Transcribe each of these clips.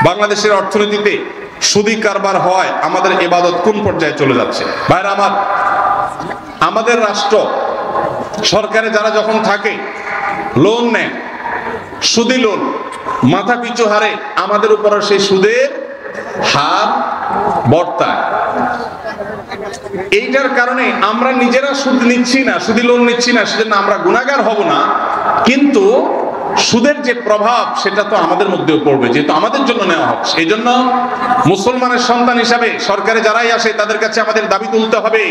বাংলাদেশের অর্থনীতিতে সুদি কারবার হয় আমাদের ইবাদত কোন পর্যায়ে চলে যাচ্ছে? ভাইরা আমার, আমাদের রাষ্ট্র সরকারে যারা যখন থাকে লোন নেয়, সুদি লোন, মাথা পিছু হারে আমাদের উপর সেই সুদের হার বর্তায়। এইটার কারণে আমরা নিজেরা সুদ নিচ্ছি না, সুদি লোন নিচ্ছি না, সেজন্য আমরা গুনাহগার হব না, কিন্তু সুদের যে প্রভাব সেটা তো আমাদের মধ্যেও পড়বে, যেহেতু আমাদের জন্য নেওয়া হচ্ছে। এই জন্য মুসলমানের সন্তান হিসাবে সরকারে যারাই আসে তাদের কাছে আমাদের দাবি তুলতে হবে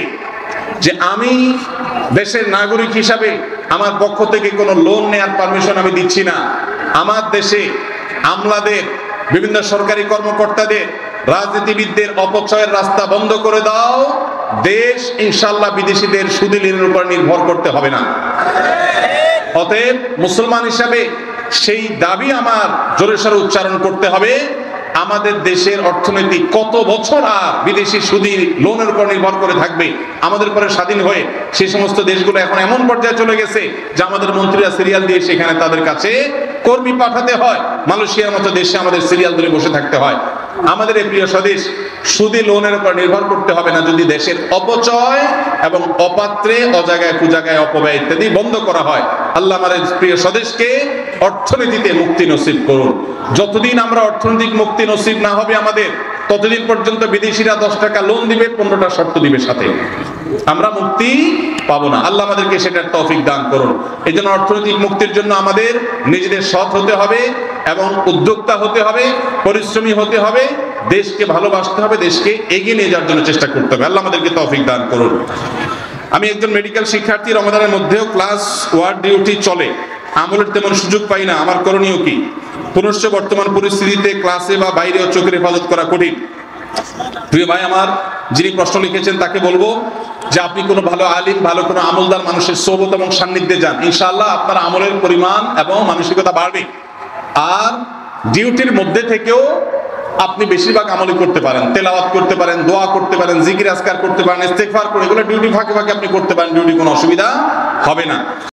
যে আমি দেশের নাগরিক হিসাবে আমার পক্ষ থেকে কোনো লোন নেওয়ার পারমিশন আমি দিচ্ছি না। আমার দেশে আমলাদের, বিভিন্ন সরকারি কর্মকর্তাদের, রাজনীতিবিদদের অপচয়ের রাস্তা বন্ধ করে দাও। দেশ ইনশাআল্লাহ বিদেশিদের সুদি ঋণের উপর নির্ভর করতে হবে না। অতএব মুসলমান হিসাবে সেই দাবি আমার জোরে সোরে উচ্চারণ করতে হবে। আমাদের দেশের অর্থনীতি কত বছর আর বিদেশি সুদি লোনের উপর নির্ভর করে থাকবে? আমাদের পরে স্বাধীন হয়ে সেই সমস্ত দেশগুলো এখন এমন পর্যায়ে চলে গেছে যে আমাদের মন্ত্রীরা সিরিয়াল দিয়ে সেখানে তাদের কাছে কর্মী পাঠাতে হয়। মালয়েশিয়ার মতো দেশে আমাদের সিরিয়াল ধরে বসে থাকতে হয়। আমাদের এই প্রিয় স্বদেশ সুদি লোনের উপর নির্ভর করতে হবে না যদি দেশের অপচয় এবং অপাত্রে, অজায়গায় কুজায়গায় অপব্যয় ইত্যাদি বন্ধ করা হয়। আল্লাহ আমাদের প্রিয় স্বদেশকে অর্থনীতিতে মুক্তি নসিব করুন। যতদিন আমরা অর্থনৈতিক মুক্তি নসিব না হবে আমাদের, ততদিন পর্যন্ত বিদেশিরা 10 টাকা লোন দিবে, 15টা শর্ত দিবে সাথে, আমরা মুক্তি পাবো না। আল্লাহ আমাদেরকে সেটার তৌফিক দান করুন। এই জন্য অর্থনৈতিক মুক্তির জন্য আমাদের নিজেদের সৎ হতে হবে এবং উদ্যোক্তা হতে হবে, পরিশ্রমী হতে হবে, দেশকে ভালোবাসতে হবে, দেশকে এগিয়ে নিয়ে যাওয়ার জন্য চেষ্টা করতে হবে। আল্লাহ আমাদেরকে তৌফিক দান করুন। আমি একজন মেডিকেল শিক্ষার্থী, রমাদানের মধ্যেও ক্লাস ওয়ার্ড ডিউটি চলে, আমলের তেমন সুযোগ পাই না, আমার করণীয় কি? পুনশ্চ বর্তমান পরিস্থিতিতে ক্লাসে বা বাইরেও চোখের হেফাজত করা কঠিন। প্রিয় ভাই আমার, যিনি প্রশ্ন লিখেছেন তাকে বলবো যে আপনি কোনো ভালো আলিম, ভালো কোনো আমলদার মানুষের সোহবত এবং সান্নিধ্যে যান, ইনশাআল্লাহ আপনার আমলের পরিমাণ এবং মানসিকতা বাড়বে। আর ডিউটির মধ্যে থেকেও আপনি বেশিরভাগ আমলই করতে পারেন, তেলাওয়াত করতে পারেন, দোয়া করতে পারেন, জিকির আজকার করতে পারেন, ইস্তেগফার করে, এগুলো ডিউটি ফাঁকে ফাঁকে আপনি করতে পারেন, ডিউটি কোনো অসুবিধা হবে না।